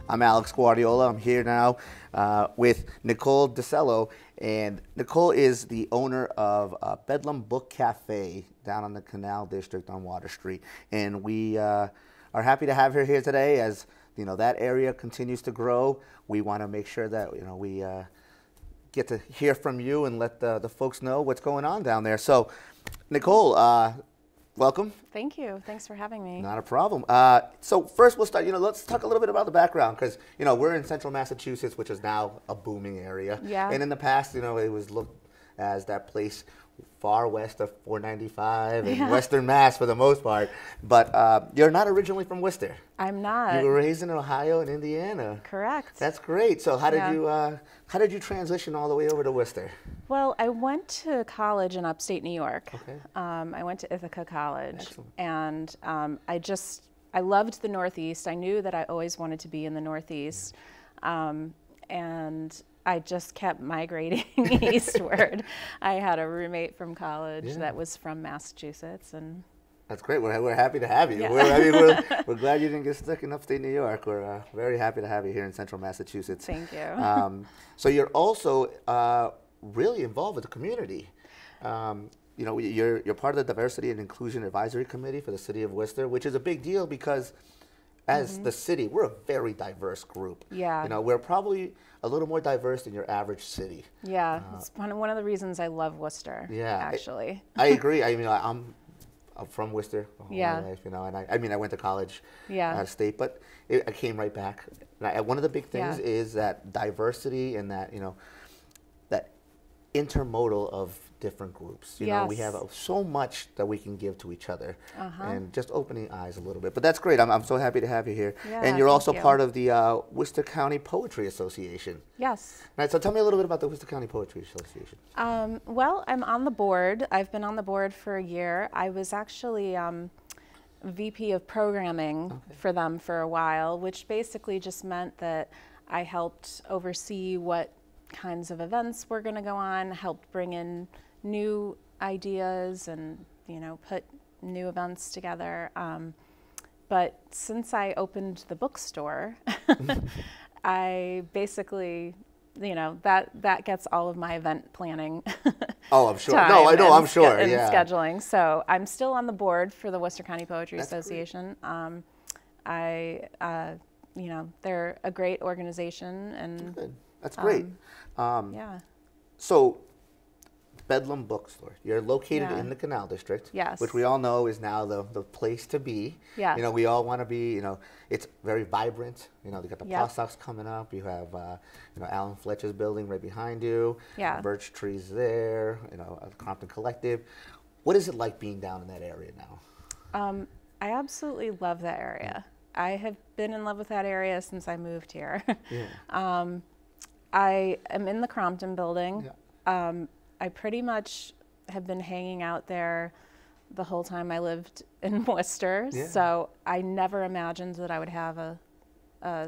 I'm Alex Guardiola. I'm here now with Nicole DiCello, and Nicole is the owner of Bedlam Book Cafe down on the Canal District on Water Street, and we are happy to have her here today. As you know, that area continues to grow. We want to make sure that we get to hear from you and let the folks know what's going on down there. So, Nicole, welcome. Thank you. Thanks for having me. Not a problem. So first we'll start, let's talk a little bit about the background, because, we're in central Massachusetts, which is now a booming area. Yeah. And in the past, it was looked as that place far west of 495 and Western Mass for the most part. But you're not originally from Worcester. I'm not. You were raised in Ohio and Indiana. Correct. That's great. So how did you transition all the way over to Worcester? Well, I went to college in upstate New York. Okay. I went to Ithaca College. Excellent. And I loved the Northeast. I knew that I always wanted to be in the Northeast. And I just kept migrating eastward. I had a roommate from college that was from Massachusetts, and that's great. We're happy to have you. Yeah. We're glad you didn't get stuck in upstate New York. We're very happy to have you here in central Massachusetts. Thank you. So you're also really involved with the community. You're part of the Diversity and Inclusion Advisory Committee for the City of Worcester, which is a big deal because as the city, we're a very diverse group. Yeah. We're probably a little more diverse than your average city. Yeah, it's one of the reasons I love Worcester. Yeah, actually. I agree. I'm from Worcester my whole life, and I went to college out of state, but I came right back. And one of the big things is that diversity and that that intermodal of different groups. We have so much that we can give to each other, and just opening eyes a little bit. But that's great. I'm so happy to have you here. Yeah, and you're also part of the Worcester County Poetry Association. Yes. Right. So tell me a little bit about the Worcester County Poetry Association. Well, I'm on the board. I've been on the board for a year. I was actually VP of programming for them for a while, which basically just meant that I helped oversee what kinds of events were going to go on, helped bring in new ideas and put new events together. But since I opened the bookstore, I basically that gets all of my event planning. Oh, I'm sure. No, I know. I'm sure. And scheduling. So I'm still on the board for the Worcester County Poetry Association. They're a great organization, and good. That's great. Yeah. So, Bedlam Bookstore. You're located in the Canal District, which we all know is now the place to be. Yeah. We all want to be. It's very vibrant. They got the Pawsox coming up. You have Alan Fletcher's building right behind you. Yeah. Birch trees there. Compton Collective. What is it like being down in that area now? I absolutely love that area. I have been in love with that area since I moved here. Yeah. I am in the Crompton building. Yeah. I pretty much have been hanging out there the whole time I lived in Worcester. Yeah. So I never imagined that I would have a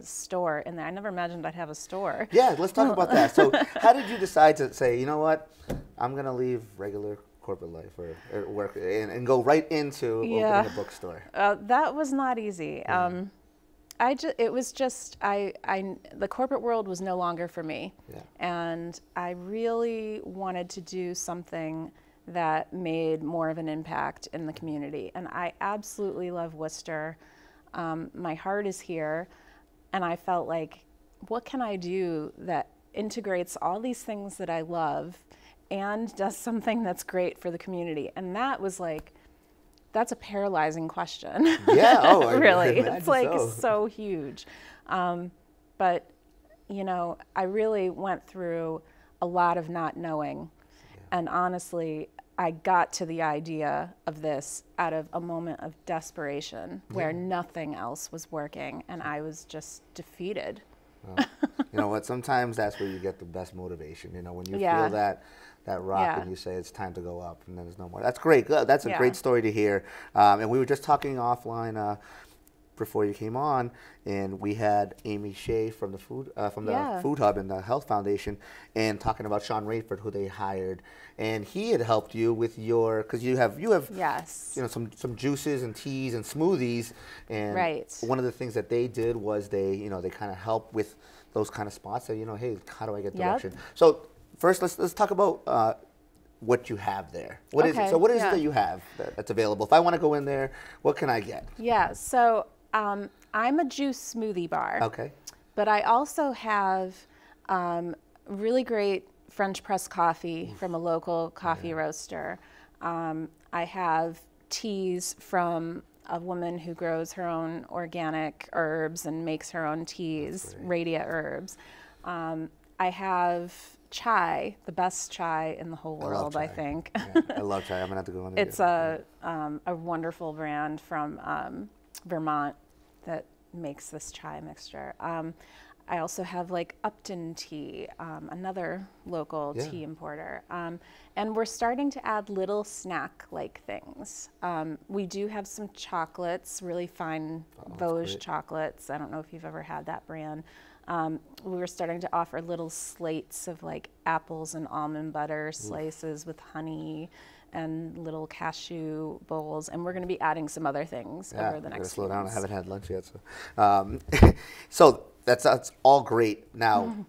store in there. I never imagined I'd have a store. Yeah, let's talk about that. So how did you decide to say, you know what, I'm going to leave regular corporate life or work and go right into opening a bookstore? That was not easy. Yeah. It was just, the corporate world was no longer for me. Yeah. And I really wanted to do something that made more of an impact in the community. And I absolutely love Worcester. My heart is here. And I felt like, what can I do that integrates all these things that I love and does something that's great for the community? And that was like, that's a paralyzing question. Yeah, oh, really. It's like so huge. But, I really went through a lot of not knowing. Yeah. And honestly, I got to the idea of this out of a moment of desperation where nothing else was working and I was just defeated. Well, you know what? Sometimes that's where you get the best motivation. When you feel that rock and you say it's time to go up, and then there's no more. That's great. That's a great story to hear. And we were just talking offline. before you came on, and we had Amy Shea from the food Yeah. Food Hub and the Health Foundation, and talking about Sean Rayford, who they hired, and he had helped you with your, because you have Yes. you know, some juices and teas and smoothies, and Right. one of the things that they did was they kind of help with those kind of spots that, hey, how do I get direction? So first, let's talk about what you have there. What is it? So what is it that you have that's available? If I want to go in there, what can I get? Yeah, so I'm a juice smoothie bar. Okay. But I also have really great French press coffee from a local coffee roaster. I have teas from a woman who grows her own organic herbs and makes her own teas, Radia Herbs. I have chai, the best chai in the whole world, I think. Yeah, I love chai. I'm gonna have to go in there. It's a wonderful brand from Vermont that makes this chai mixture. I also have like Upton tea, another local tea importer. And we're starting to add little snack-like things. We do have some chocolates, really fine Vosges chocolates. I don't know if you've ever had that brand. We were starting to offer little slates of like apples and almond butter slices with honey and little cashew bowls, and we're going to be adding some other things over the next few slow down. months. I haven't had lunch yet, so so that's all great. Now,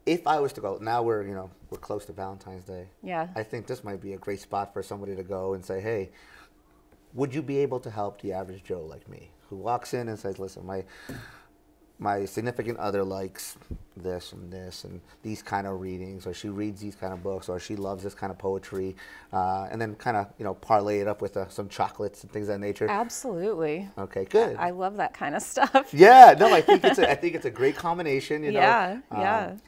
if I was to go, now we're close to Valentine's Day. Yeah. I think this might be a great spot for somebody to go and say, hey, would you be able to help the average Joe like me who walks in and says, listen, my significant other likes this and these kind of readings, or she reads these kind of books, or she loves this kind of poetry, and then kind of parlay it up with some chocolates and things of that nature. Absolutely. Okay, good. I love that kind of stuff. Yeah, no, I think it's a great combination. Yeah.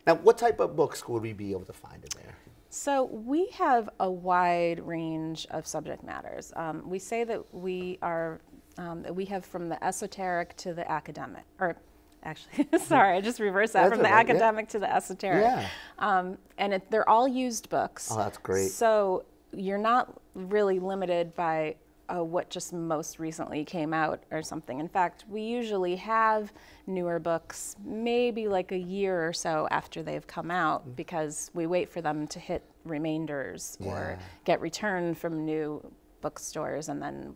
Now, what type of books would we be able to find in there? So we have a wide range of subject matters. We say that we have from the esoteric to the academic, or actually, sorry, I just reversed that, from the academic to the esoteric. Yeah. And they're all used books. Oh, that's great. So you're not really limited by what just most recently came out or something. In fact, we usually have newer books maybe like a year or so after they've come out, because we wait for them to hit remainders or get returned from new bookstores, and then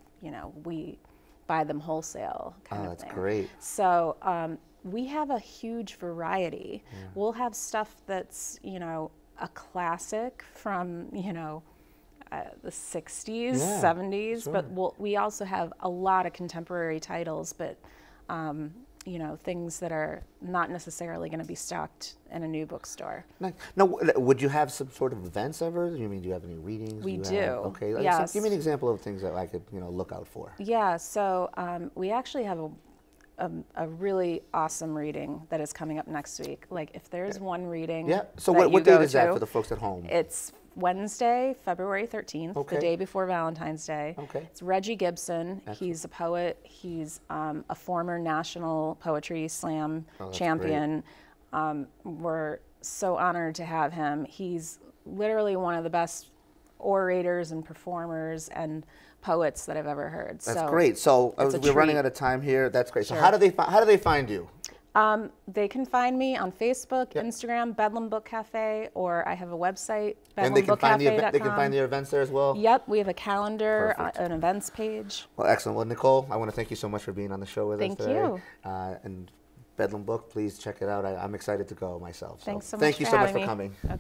we buy them wholesale kind of thing. That's great. So we have a huge variety. We'll have stuff that's a classic from the 60s, 70s, sure. but we also have a lot of contemporary titles, but things that are not necessarily going to be stocked in a new bookstore. Now, would you have some sort of events ever? Do you have any readings? We do. Okay. Yes. So give me an example of things that I could look out for. Yeah. So we actually have a really awesome reading that is coming up next week. Like, if there's one reading. Yeah. So that what date is that for the folks at home? It's Wednesday, February 13th, the day before Valentine's Day. Okay. It's Reggie Gibson. Excellent. He's a poet. He's a former National Poetry Slam champion. We're so honored to have him. He's literally one of the best orators and performers and poets that I've ever heard. That's great. So we're running out of time here. That's great. Sure. So how do they find you? They can find me on Facebook, Instagram, Bedlam Book Cafe, or I have a website, bedlambookcafe.com. And they can find the events there as well? Yep, we have a calendar, an events page. Well, excellent. Well, Nicole, I want to thank you so much for being on the show with us today. Thank you. And Bedlam Book, please check it out. I'm excited to go myself. Thanks so much Thank you for so much having for me. coming. Okay.